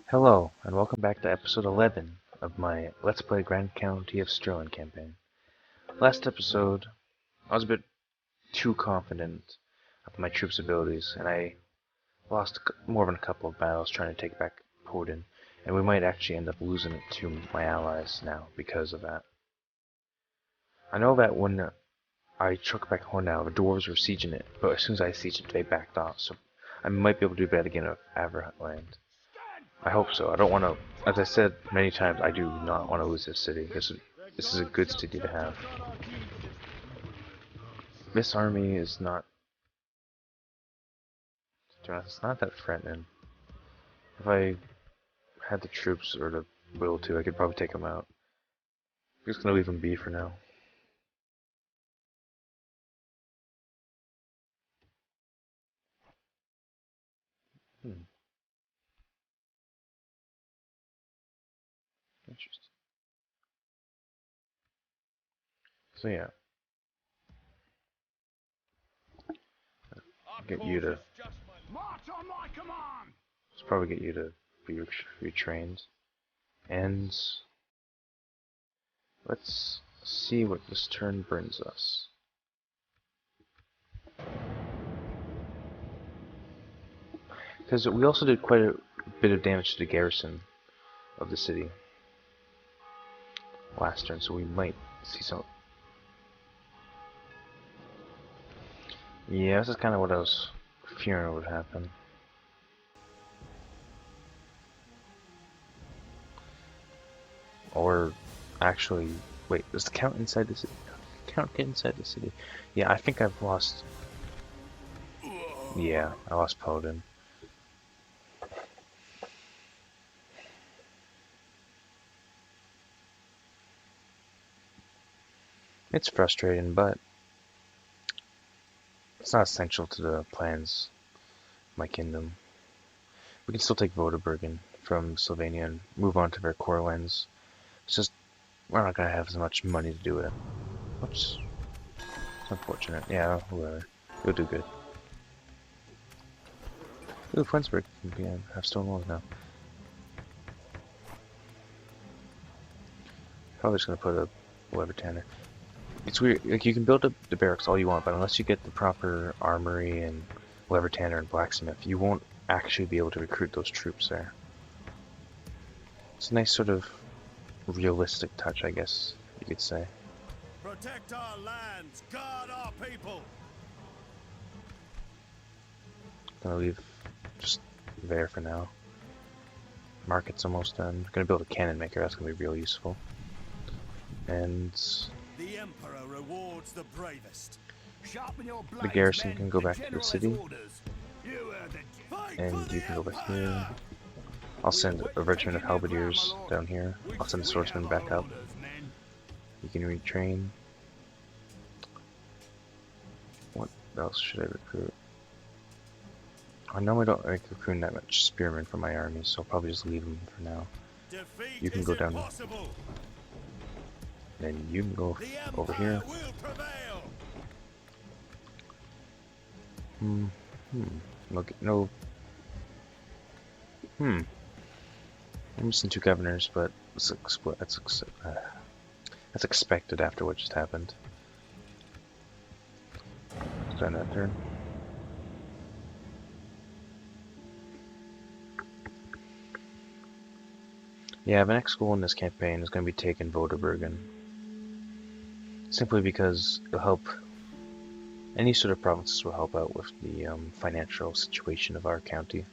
Hello, and welcome back to episode 11 of my Let's Play Grand County of Stirland campaign. Last episode, I was a bit too confident of my troops' abilities, and I lost more than a couple of battles trying to take back Poden, and we might actually end up losing it to my allies now because of that. I know that when I took back Hornell, the dwarves were sieging it, but as soon as I sieged it, they backed off, so I might be able to do that again with Averland. I hope so. I don't want to, as I said many times, I do not want to lose this city. This is a good city to have. This army is not, to be honest, it's not that threatening. If I had the troops or the will to, I could probably take them out. I'm just going to leave them be for now. Interesting. So yeah. Get you to, just probably get you to be retrained. And let's see what this turn brings us. Because we also did quite a bit of damage to the garrison of the city last turn, so we might see some. Yeah, this is kind of what I was fearing would happen. Or, actually, wait, does the count inside the city? Count get inside the city? Yeah, I think I've lost. Yeah, I lost Poden. It's frustrating, but it's not essential to the plans of my kingdom. We can still take Vodabergen from Sylvania and move on to their core lands. It's just, we're not going to have as much money to do it. Which is unfortunate. Yeah, whatever. You'll do good. Ooh, Flensburg can have stone walls now. Probably just going to put a Weber Tanner. It's weird, like you can build up the barracks all you want, but unless you get the proper armory and lever tanner and blacksmith, you won't actually be able to recruit those troops there. It's a nice sort of realistic touch, I guess you could say. Protect our lands, guard our people. Gonna leave just there for now. Market's almost done. Gonna build a cannon maker, that's gonna be real useful. And the Emperor rewards the bravest. The garrison can go back to the city, and you can go back here. I'll send a regiment of halberdiers down here. I'll send the swordsmen back up. You can retrain. What else should I recruit? I know I don't like recruiting that much spearmen for my army, so I'll probably just leave them for now. You can go down. Then you can go over here. No. I'm missing 2 governors, but that's expected after what just happened. Start that turn. Yeah, the next goal in this campaign is going to be taking Vodabergen. Simply because it'll help, any sort of provinces will help out with the financial situation of our county.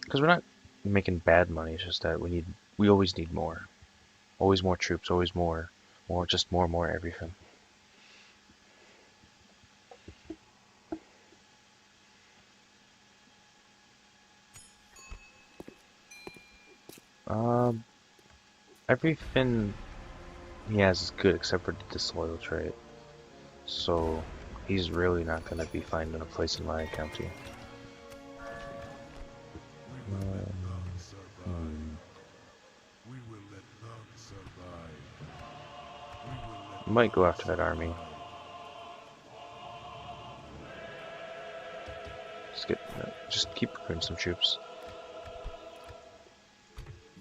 Because we're not making bad money, it's just that we always need more. Always more troops, always more, just more everything. Everything he has is good except for the disloyal trait. So he's really not going to be finding a place in my county. Might go after that army. Just keep recruiting some troops.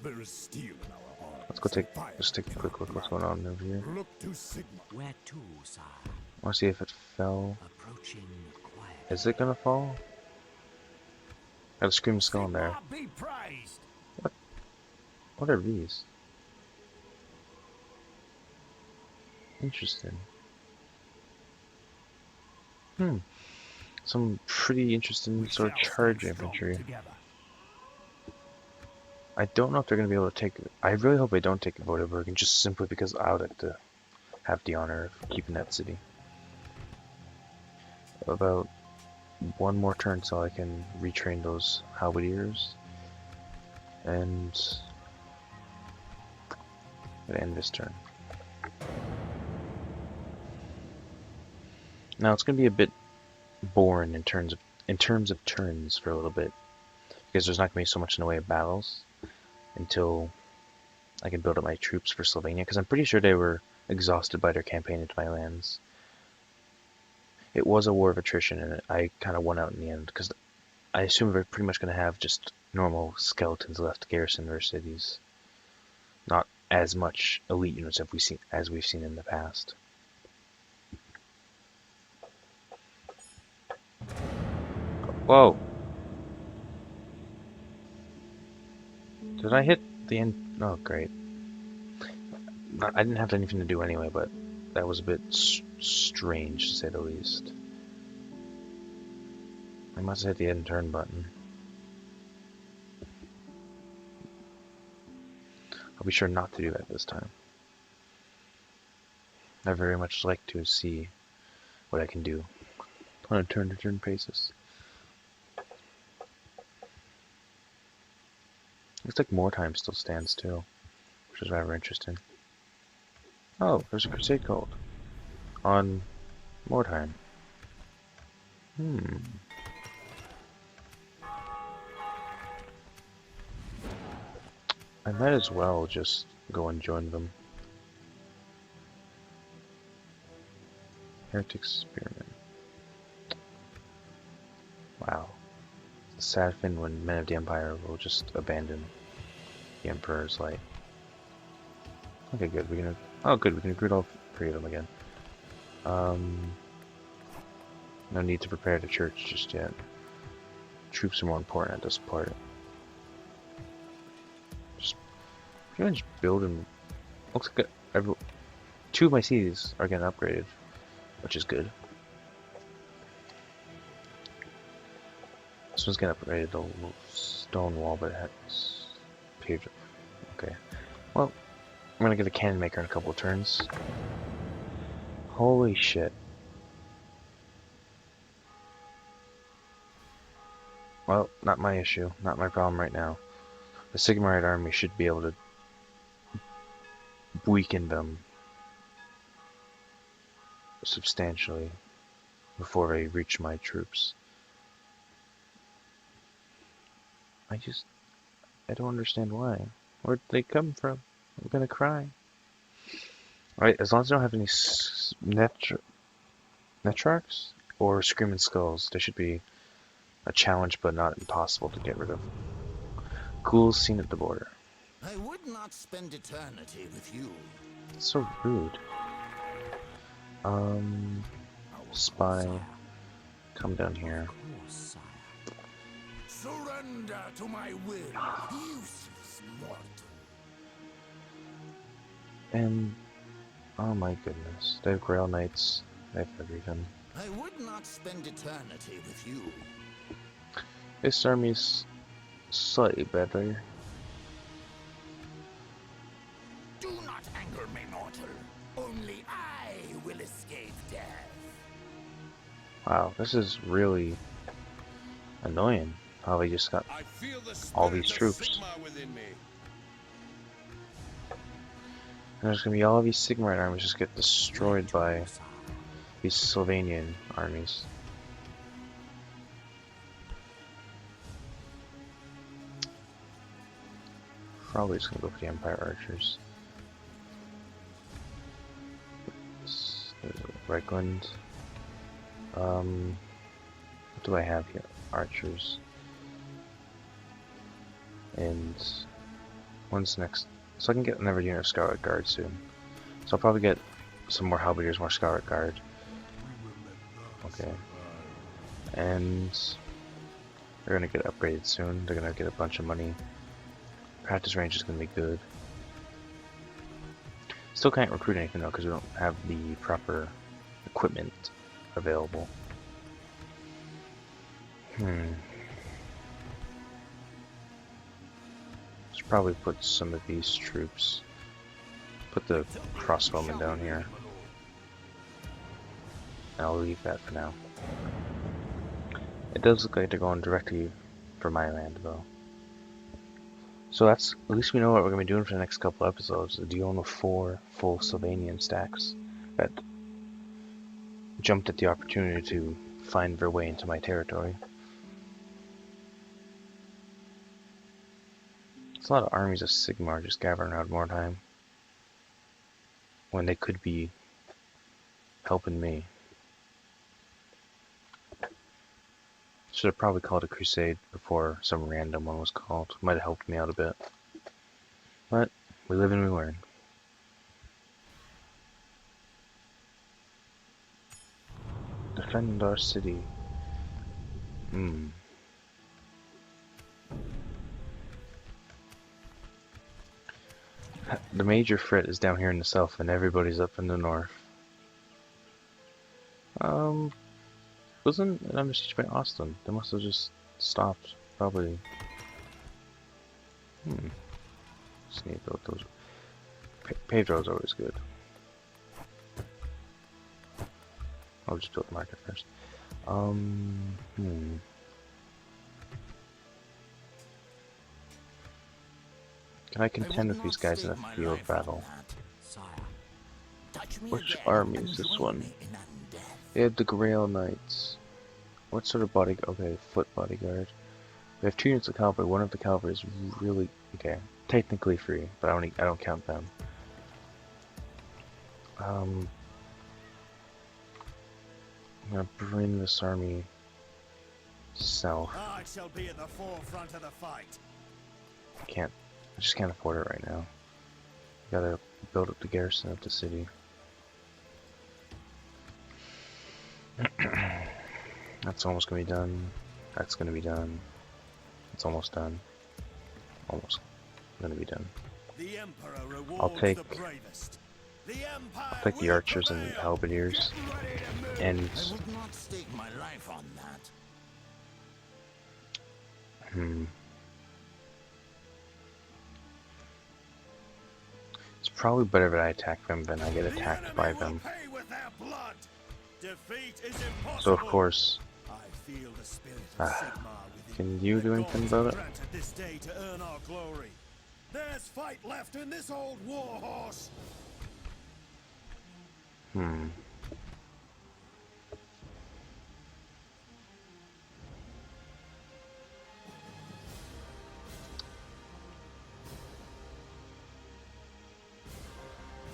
There is steel in our arms. Let's go just take a quick look what's going on over here. Look to Sigma. Where to, sire? I want to see if it fell. Approaching quiet. Is it gonna fall? Got a screaming skull in there. Sigma be praised. What are these? Interesting. Some pretty interesting sort of charge infantry. I don't know if they're going to be able to take it. I really hope they don't take Vodaberg, just simply because I would like to have the honor of keeping that city. About one more turn so I can retrain those halberdiers. And I'm gonna end this turn. Now it's going to be a bit boring in terms of turns for a little bit, because there's not going to be so much in the way of battles until I can build up my troops for Slovenia, because I'm pretty sure they were exhausted by their campaign into my lands. It was a war of attrition, and I kind of won out in the end, because I assume we're pretty much going to have just normal skeletons left to garrison their cities. Not as much elite units as we've seen in the past. Whoa! Did I hit the end? Oh, great. I didn't have anything to do anyway, but that was a bit strange to say the least. I must have hit the end turn button. I'll be sure not to do that this time. I very much like to see what I can do on a turn-to-turn basis. Looks like more time still stands too, which is rather interesting. Oh, there's a crusade called on more time. I might as well just go and join them. Heretic Spearman. Wow. It's a sad thing when men of the Empire will just abandon the Emperor's light. Okay, good. We can recruit all three of them again. No need to prepare the church just yet. Troops are more important at this part. Just pretty much building. Looks like two of my cities are getting upgraded, which is good. This one's getting upgraded, a little stone wall, but it has paved. Okay. Well, I'm gonna get a cannon maker in a couple of turns. Holy shit. Well, not my issue, not my problem right now. The Sigmarite army should be able to weaken them substantially before they reach my troops. I don't understand why. Where'd they come from? I'm gonna cry. Alright, as long as I don't have any Netrarchs or Screaming Skulls, they should be a challenge but not impossible to get rid of. Ghouls seen at the border. I would not spend eternity with you. That's so rude. Spy. Come down here. Surrender to my will, useless mortal. And oh my goodness, they have Grail Knights. They have everything. I would not spend eternity with you. This army's slightly better. Do not anger me, mortal. Only I will escape death. Wow, this is really annoying. How they just got I feel the all these spirit of troops. Sigma within me. And there's gonna be all of these Sigmarite armies just get destroyed by these Slovenian armies. Probably just gonna go for the Empire Archers. There's Reichland. What do I have here? Archers. And When's next? So I can get another unit of Scarlet Guard soon. So I'll probably get some more Halberdiers, more Scarlet Guard. Okay. And they're gonna get upgraded soon. They're gonna get a bunch of money. Practice range is gonna be good. Still can't recruit anything though because we don't have the proper equipment available. Should probably put some of these troops. Put the crossbowmen down here. And I'll leave that for now. It does look like they're going directly for my land though. So that's, at least we know what we're going to be doing for the next couple episodes. Dealing with 4 full Sylvanian stacks that jumped at the opportunity to find their way into my territory. It's a lot of armies of Sigmar just gathering around Mordheim when they could be helping me. Should have probably called a crusade before some random one was called. Might have helped me out a bit. But we live and we learn. Defend our city. The major threat is down here in the south and everybody's up in the north. Wasn't it under siege by Austin? They must have just stopped. Probably. Just need to build those. Paved road's always good. I'll just build the market first. Can I contend with these guys in a field battle? Which army is this one? They have the Grail Knights. What sort of body? Okay, foot bodyguard. We have 2 units of cavalry. One of the cavalry is really okay. Technically free, but I don't count them. I'm gonna bring this army south. I shall be at the forefront of the fight. I just can't afford it right now. Gotta build up the garrison of the city. That's almost gonna be done. That's gonna be done. It's almost done. Almost gonna be done. The Emperor rewards I'll take the bravest. I'll take the archers and halberdiers. And I would not stake my life on that. It's probably better that I attack them than I get attacked by them. So of course, can you do anything about it? There's fight left in this old war horse.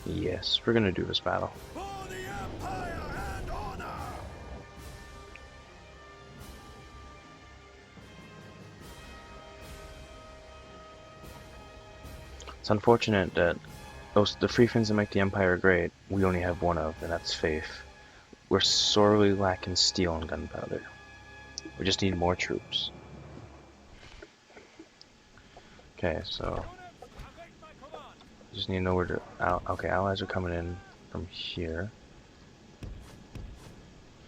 Yes, we're gonna do this battle. For the Empire and honor. It's unfortunate that the free things that make the Empire great, we only have one of, and that's faith. We're sorely lacking steel and gunpowder. We just need more troops. Okay, so just need to know where to. Okay, allies are coming in from here,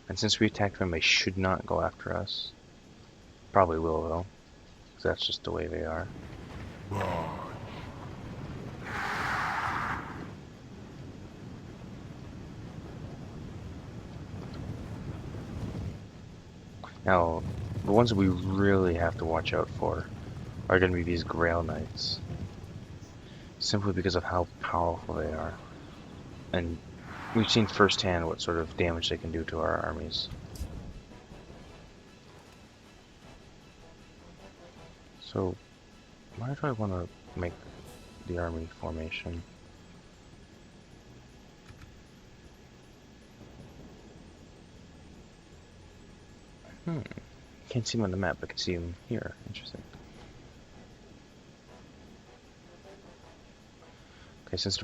and since we attacked them, they should not go after us. Probably will though, because that's just the way they are. Now, the ones that we really have to watch out for are going to be these Grail Knights. Simply because of how powerful they are. And we've seen firsthand what sort of damage they can do to our armies. So, why do I want to make the army formation? Can't see them on the map, but I can see them here. Interesting. And since they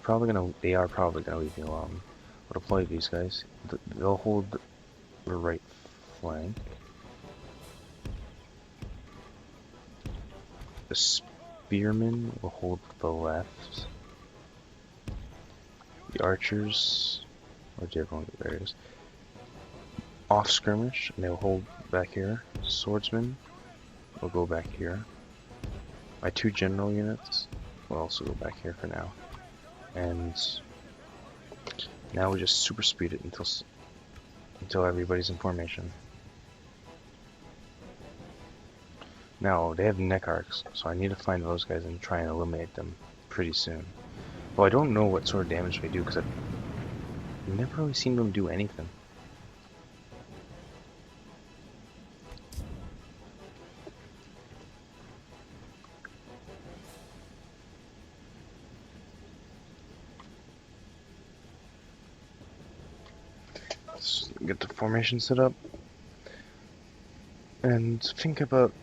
are probably gonna leave me alone, I'll deploy these guys. They'll hold the right flank. The spearmen will hold the left. The archers, or the other one, there it is. Off skirmish, and they'll hold back here. Swordsmen will go back here. My 2 general units will also go back here for now. And now we just super speed it until everybody's in formation. Now they have neck arcs, so I need to find those guys and try and eliminate them pretty soon. Well, I don't know what sort of damage they do because I've never really seen them do anything. Let's get the formation set up and think about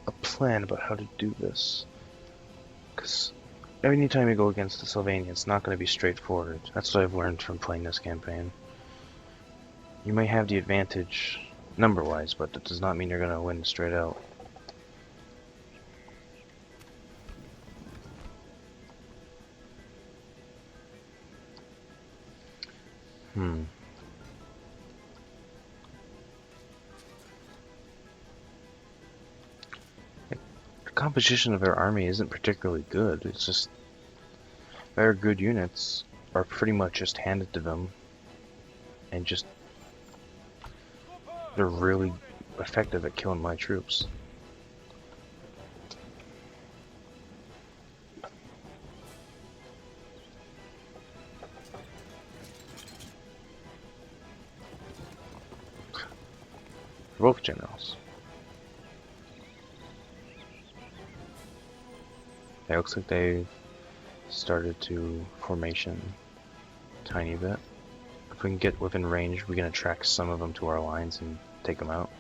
a plan about how to do this. Because every time you go against the Sylvanians, it's not going to be straightforward. That's what I've learned from playing this campaign. You may have the advantage number-wise, but that does not mean you're going to win straight out. The composition of their army isn't particularly good. It's just their good units are pretty much just handed to them, and just they're really effective at killing my troops. Both generals. It looks like they've started to formation a tiny bit. If we can get within range, we can attract some of them to our lines and take them out.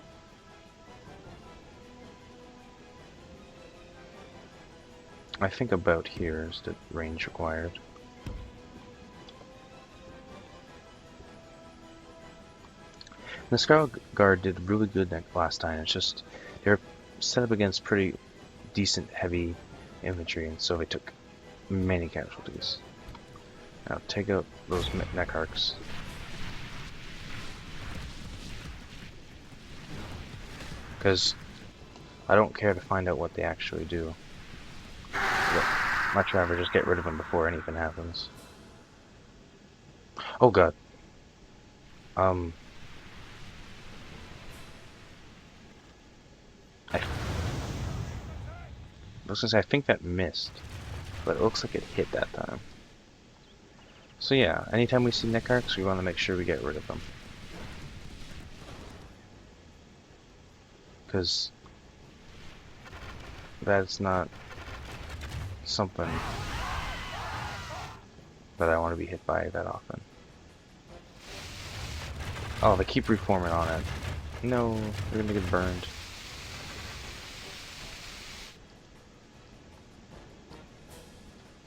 I think about here is the range required. The Scout Guard did really good that last time. It's just they're set up against pretty decent heavy infantry, and so they took many casualties. Now take out those neck arcs. Because I don't care to find out what they actually do. But much rather just get rid of them before anything happens. Oh god. I was gonna say, I think that missed, but it looks like it hit that time. So yeah, anytime we see neck arcs, we want to make sure we get rid of them. Because that's not something that I want to be hit by that often. Oh, they keep reforming on it. No, they're gonna get burned.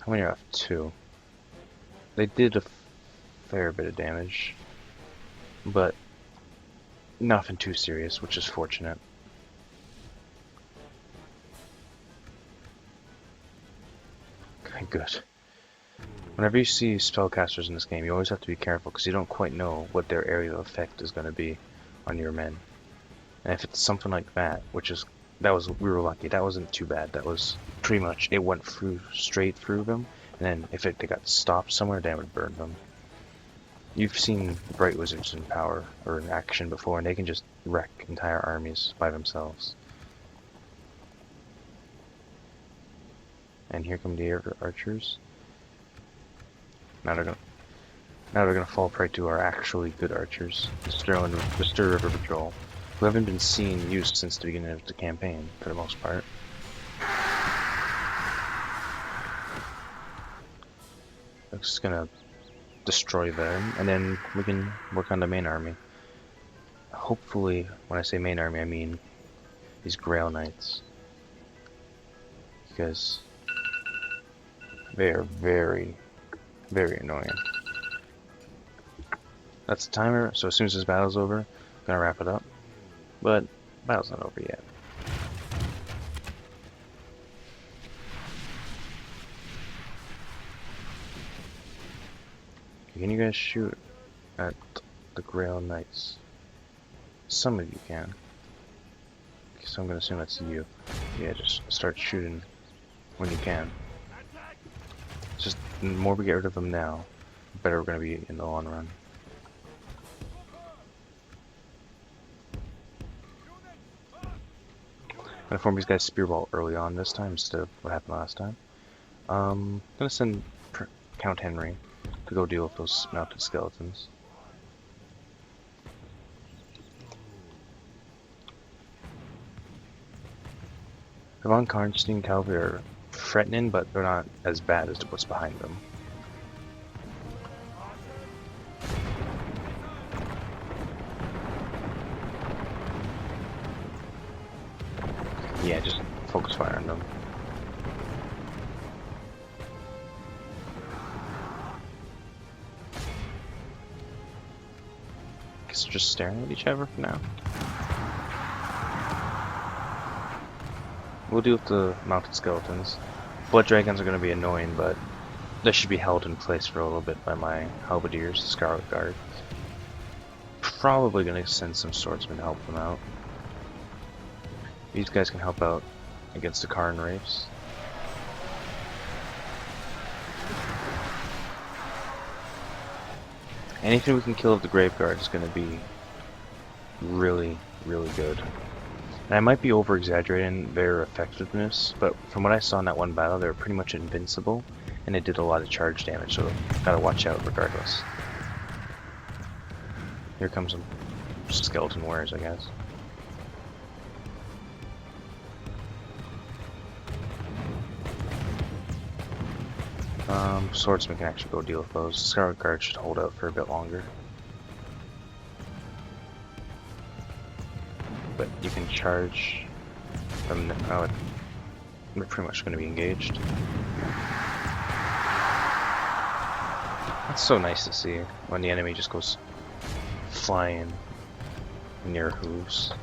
How many are left? 2. They did a fair bit of damage, but nothing too serious, which is fortunate. Okay, good. Whenever you see spellcasters in this game, you always have to be careful because you don't quite know what their area of effect is going to be on your men. And if it's something like that, we were lucky. That wasn't too bad. That was pretty much, it went straight through them. And then if they got stopped somewhere, then it would burn them. You've seen Bright Wizards in power or in action before, and they can just wreck entire armies by themselves. And here come the archers. Now they're gonna fall prey to our actually good archers, the Stir River Patrol, who haven't been seen used since the beginning of the campaign, for the most part. I'm just gonna destroy them, and then we can work on the main army. Hopefully, when I say main army, I mean these Grail Knights. Because they are very, Very annoying. That's the timer, so as soon as this battle's over, I'm gonna wrap it up. But battle's not over yet. Can you guys shoot at the Grail Knights? Some of you can. So I'm gonna assume that's you. Yeah, just start shooting when you can. Just the more we get rid of them now, the better we're gonna be in the long run. I'm gonna form these guys spearball early on this time instead of what happened last time. I'm gonna send Count Henry to go deal with those mounted skeletons. The von Karnstein cavalry are threatening, but they're not as bad as what's behind them. Yeah, just focus fire on them. Guess they're just staring at each other for now. We'll deal with the mounted skeletons. Blood dragons are going to be annoying, but they should be held in place for a little bit by my halberdiers, the Scarlet Guard. Probably going to send some swordsmen to help them out. These guys can help out against the Karn Wraiths. Anything we can kill with the Grave Guard is going to be really, really good. And I might be over-exaggerating their effectiveness, but from what I saw in that one battle, they were pretty much invincible, and it did a lot of charge damage, so gotta watch out regardless. Here comes some skeleton warriors, I guess. Swordsman can actually go deal with those. Scarlet Guard should hold out for a bit longer. But you can charge them. Oh, they're pretty much going to be engaged. That's so nice to see when the enemy just goes flying near hooves.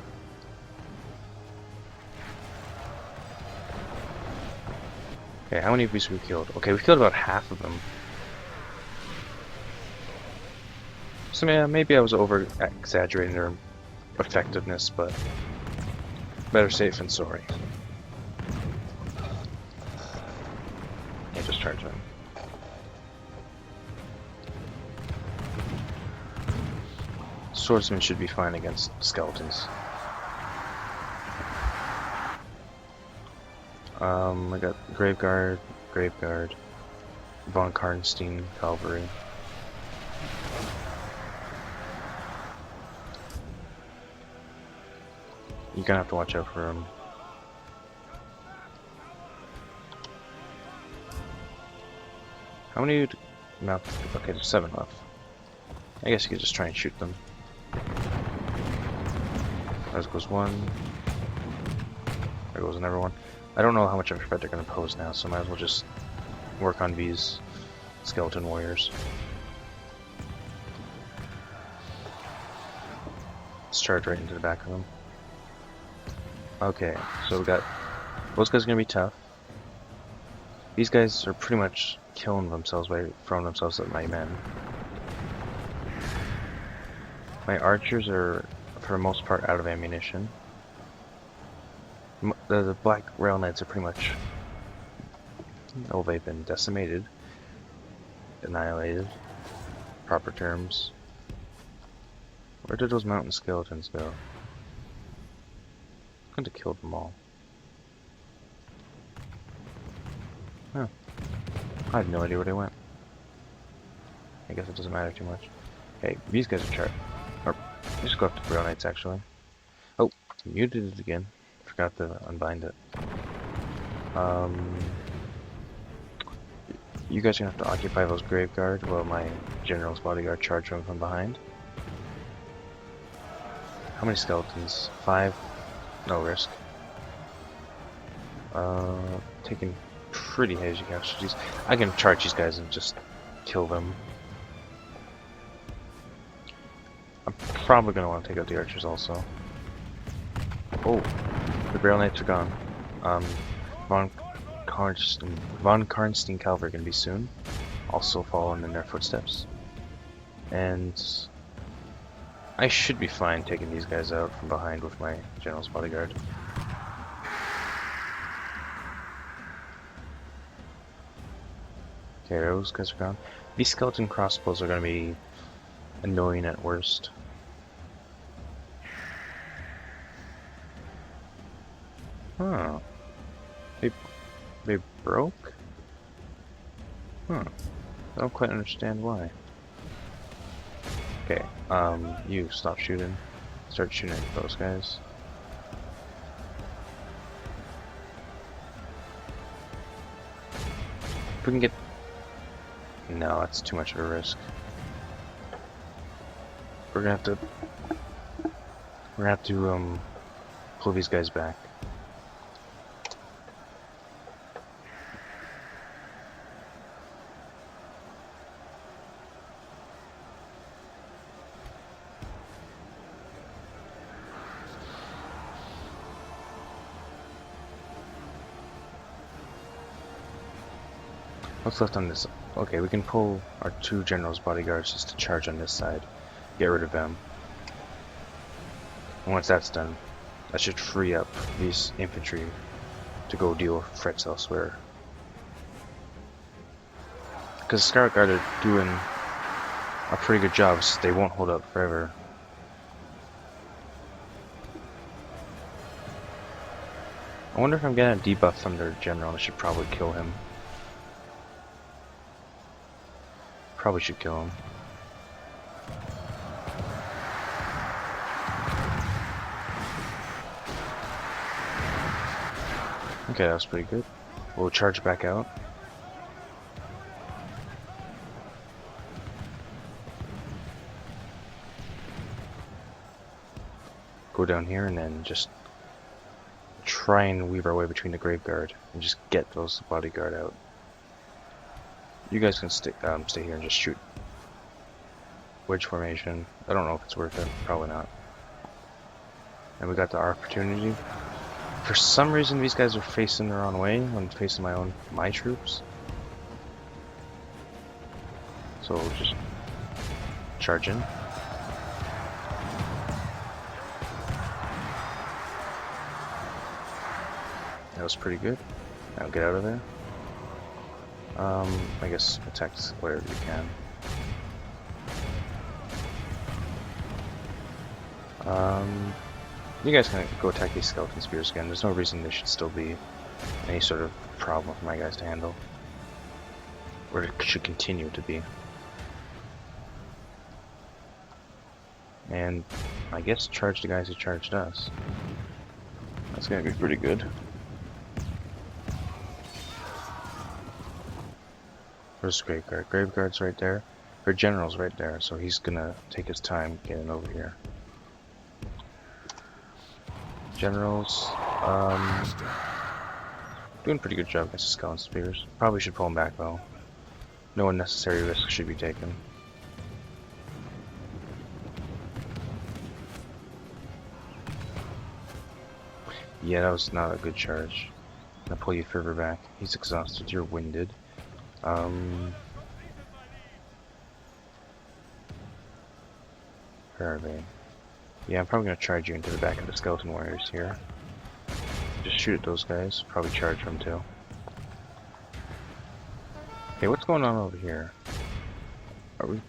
Okay, how many of these we killed? Okay, we killed about half of them. So yeah, maybe I was over exaggerating their effectiveness, but better safe than sorry. Yeah, just charge them. Swordsman should be fine against skeletons. I got Grave Guard, von Karnstein Cavalry. You're gonna have to watch out for him. How many mount? Okay, there's 7 left. I guess you could just try and shoot them. There goes one. There goes another one. I don't know how much of a threat they're gonna pose now, so might as well just work on these skeleton warriors. Let's charge right into the back of them. Okay, so we got those guys are gonna be tough. These guys are pretty much killing themselves by throwing themselves at my men. My archers are, for the most part, out of ammunition. The Black Rail Knights are pretty much, oh, they've been decimated, annihilated, proper terms. Where did those mountain skeletons go? I could have killed them all. Huh. I have no idea where they went. I guess it doesn't matter too much. Okay, these guys are charged. Or, just go up to the Rail Knights actually. Oh, muted it again. Forgot to unbind it. You guys are gonna have to occupy those Grave Guard while my General's Bodyguard charge them from behind. How many skeletons? 5? No risk. Taking pretty heavy casualties. I can charge these guys and just kill them. I'm probably going to want to take out the archers also. Oh, the Barrel Knights are gone. Von Karnstein Cavalry are going to be soon. Also following in their footsteps. And I should be fine taking these guys out from behind with my General's Bodyguard. Okay, those guys are gone. These skeleton crossbows are going to be annoying at worst. Huh. They broke? Huh. I don't quite understand why. Okay, you stop shooting. Start shooting at those guys. If we can get... No, that's too much of a risk. We're gonna have to pull these guys back. What's left on this? Okay, we can pull our 2 generals' bodyguards just to charge on this side. Get rid of them. And once that's done, that should free up these infantry to go deal with threats elsewhere. Because the Scarlet Guard are doing a pretty good job, so they won't hold up forever. I wonder if I'm getting a debuff from their general. I should probably kill him. Probably should kill him. Okay, that was pretty good. We'll charge back out. Go down here and then just try and weave our way between the Grave Guard and just get those bodyguard out. You guys can stay here and just shoot. Wedge formation. I don't know if it's worth it. Probably not. And we got the opportunity. For some reason, these guys are facing the wrong way when facing my troops. So we'll just charge in. That was pretty good. Now get out of there. I guess attack wherever you can. You guys can go attack these skeleton spears again. There's no reason there should still be any sort of problem for my guys to handle. Or it should continue to be. And I guess charge the guys who charged us. That's gonna be pretty good. Where's Graveguard? Graveguard's right there. Her general's right there, so he's gonna take his time getting over here. Generals, doing a pretty good job against the skeleton spears. Probably should pull them back though. No unnecessary risk should be taken. Yeah, that was not a good charge. I'm gonna pull you further back. He's exhausted, you're winded. Where are they? Yeah, I'm probably gonna charge you into the back of the skeleton warriors here. Just shoot at those guys. Probably charge them too. Okay, what's going on over here? Are we...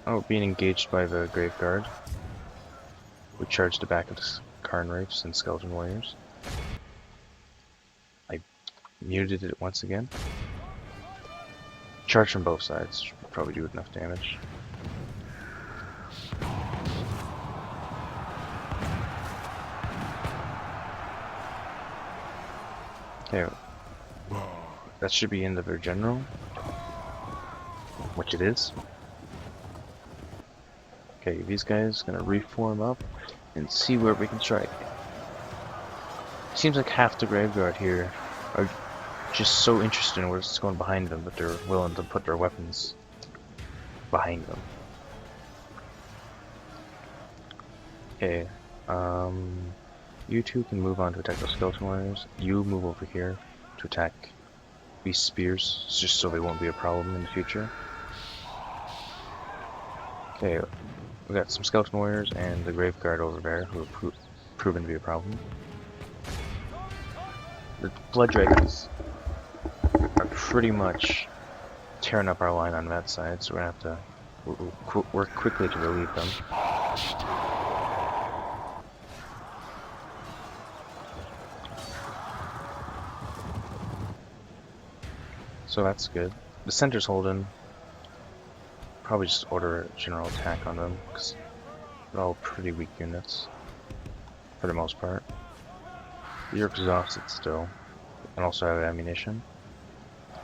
Oh, being engaged by the Grave Guard. We charge the back of the Karn Wraiths and skeleton warriors. I muted it once again. Charge from both sides. Should probably do enough damage. Okay, that should be end of their general, which it is. Okay, these guys gonna reform up and see where we can strike. Seems like half the Grave Guard here are just so interested in what's going behind them that they're willing to put their weapons behind them. Okay, you two can move on to attack those skeleton warriors. You move over here to attack these spears, just so they won't be a problem in the future. Okay, we got some skeleton warriors and the grave guard over there who have proven to be a problem. The blood dragons are pretty much tearing up our line on that side, so we're gonna have to work quickly to relieve them. So that's good. The center's holding. Probably just order a general attack on them, because they're all pretty weak units, for the most part. You're exhausted still, and also have ammunition.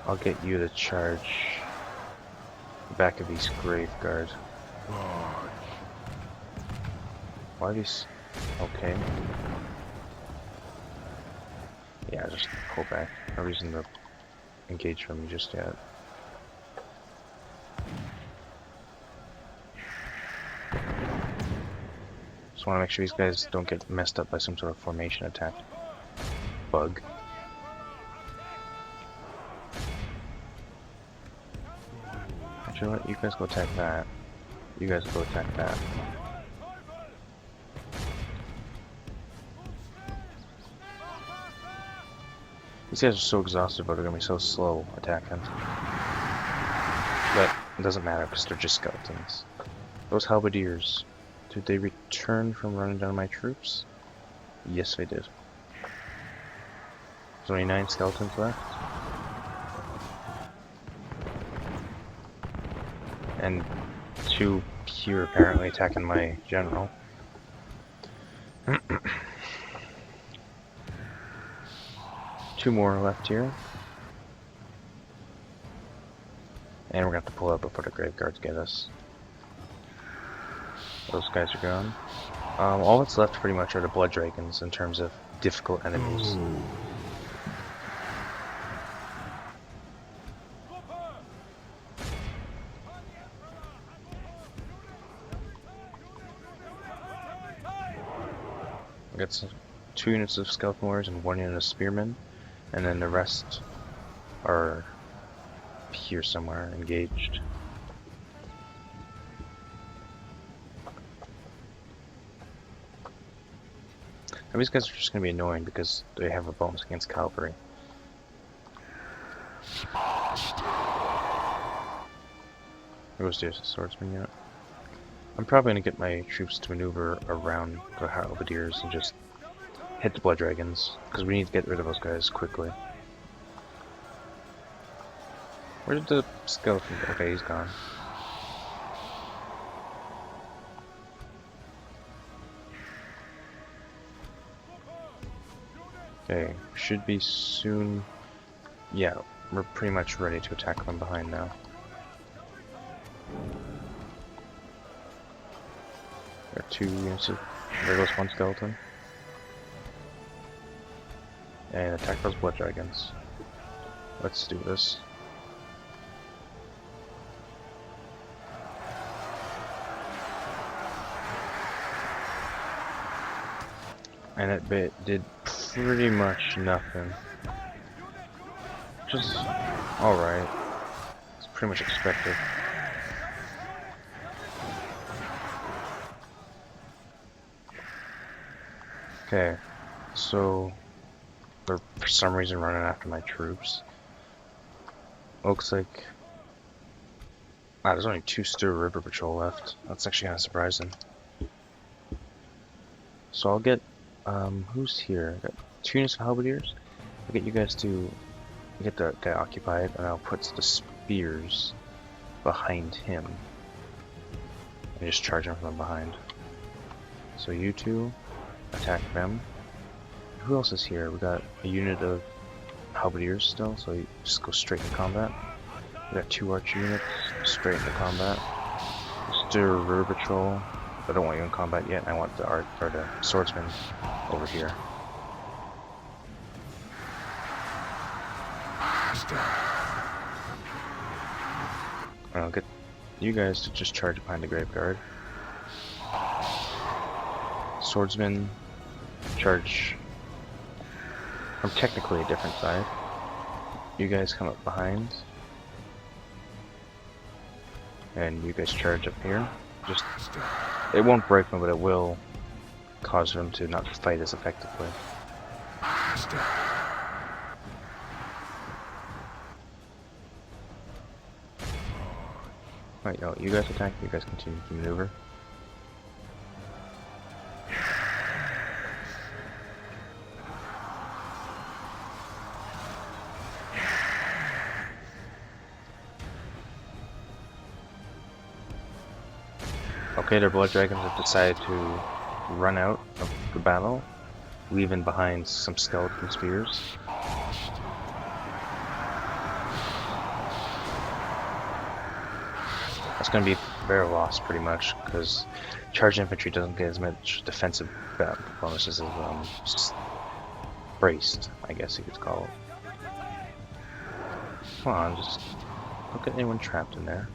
I'll get you to charge the back of these grave guard. Why are these... okay. Yeah, just pull back. No reason to engage them just yet. Just want to make sure these guys don't get messed up by some sort of formation attack bug. Actually, what? You guys go attack that. You guys go attack that. These guys are so exhausted, but they're gonna be so slow attacking. But it doesn't matter because they're just skeletons. Those halberdiers, did they return from running down my troops? Yes, they did. There's only 9 skeletons left. And 2 here apparently attacking my general. 2 more left here. And we're gonna have to pull up before the grave guards get us. Those guys are gone. All that's left pretty much are the blood dragons in terms of difficult enemies. We got 2 units of skeleton warriors and 1 unit of spearmen, and then the rest are here somewhere, engaged. And these guys are just going to be annoying because they have a bonus against cavalry. There goes the swordsman unit. I'm probably going to get my troops to maneuver around the halberdiers and just hit the blood dragons, because we need to get rid of those guys quickly. Where did the skeleton go? Okay, he's gone. Okay, should be soon. Yeah, we're pretty much ready to attack them behind now. There are 2 units of... there goes 1 skeleton. And attack those blood dragons. Let's do this. And it did pretty much nothing. Just alright. It's pretty much expected. Okay, so they're for some reason running after my troops. Looks like there's only 2 Stirland River Patrol left. That's actually kind of surprising. So I'll get who's here? I got 2 units of halberdiers. I'll get you guys to get that guy occupied, and I'll put the spears behind him and just charge him from behind. So you 2 attack them. Who else is here? We got a unit of halberdiers still, so you just go straight into combat. We got 2 archer units straight into combat. Stirland River Patrol. I don't want you in combat yet. I want the swordsman over here. I'll get you guys to just charge behind the graveyard. Swordsman, charge from technically a different side. You guys come up behind. And you guys charge up here. Just, it won't break them, but it will cause them to not fight as effectively. Right, no, you guys attack, you guys continue to maneuver. Okay, their blood dragons have decided to run out of the battle, leaving behind some skeleton spears. That's going to be very lost pretty much, because charged infantry doesn't get as much defensive bonuses as braced, I guess you could call it. Come on, just don't get anyone trapped in there.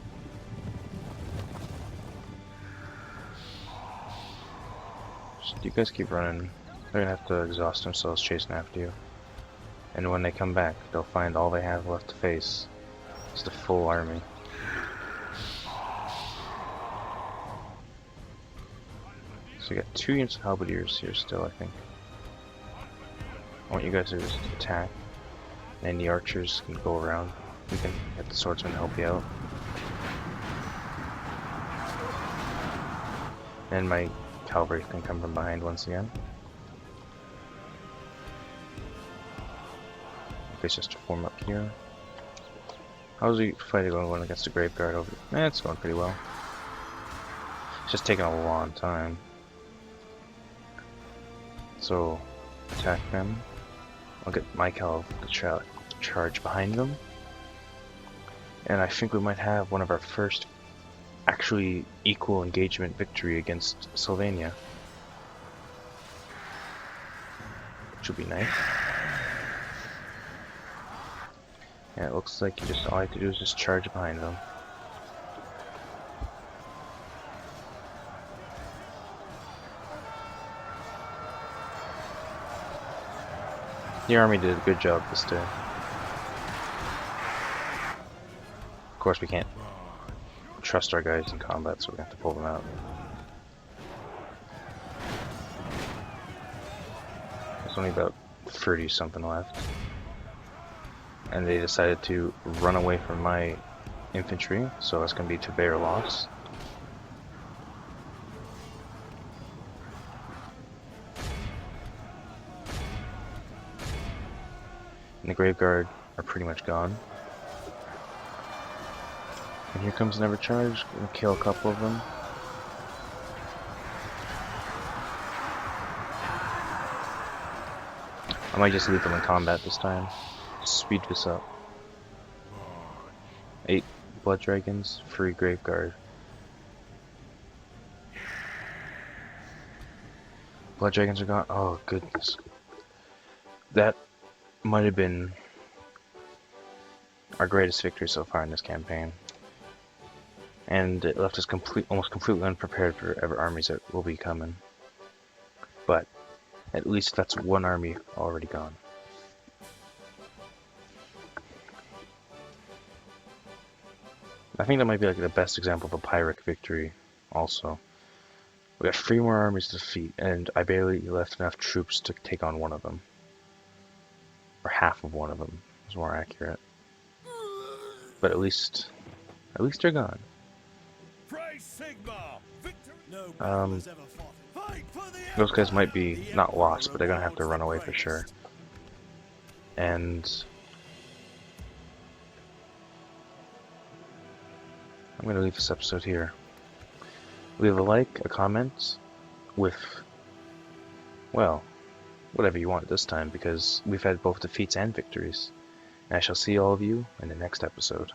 You guys keep running. They're gonna have to exhaust themselves chasing after you. And when they come back, they'll find all they have left to face is the full army. So you got 2 units of halberdiers here still, I think. I want you guys to just attack. And the archers can go around. You can get the swordsman to help you out. And my cavalry can come from behind once again. Okay, it's just to form up here. How's the fight going against the Graveguard over? It's going pretty well. It's just taking a long time. So, attack them. I'll get my cavalry to charge behind them. And I think we might have one of our first actually equal engagement victory against Sylvania, which would be nice. Yeah, it looks like all I have to do is just charge behind them. The army did a good job this day. Of course, we can't trust our guys in combat, so we have to pull them out. There's only about 30 something left. And they decided to run away from my infantry, so that's going to be to bear loss. And the Graveguard are pretty much gone. And here comes another charge. Gonna kill a couple of them. I might just leave them in combat this time. Speed this up. 8 blood dragons, 3 Graveguard. Blood dragons are gone. Oh goodness. That might have been our greatest victory so far in this campaign. And it left us almost completely unprepared for ever armies that will be coming. But at least that's one army already gone. I think that might be like the best example of a Pyrrhic victory also. We got 3 more armies to defeat, and I barely left enough troops to take on one of them. Or half of one of them is more accurate. But at least they're gone. Those guys might be not lost, but they're gonna have to run away for sure. And I'm gonna leave this episode here. Leave a like, a comment, with, well, whatever you want this time, because we've had both defeats and victories. And I shall see all of you in the next episode.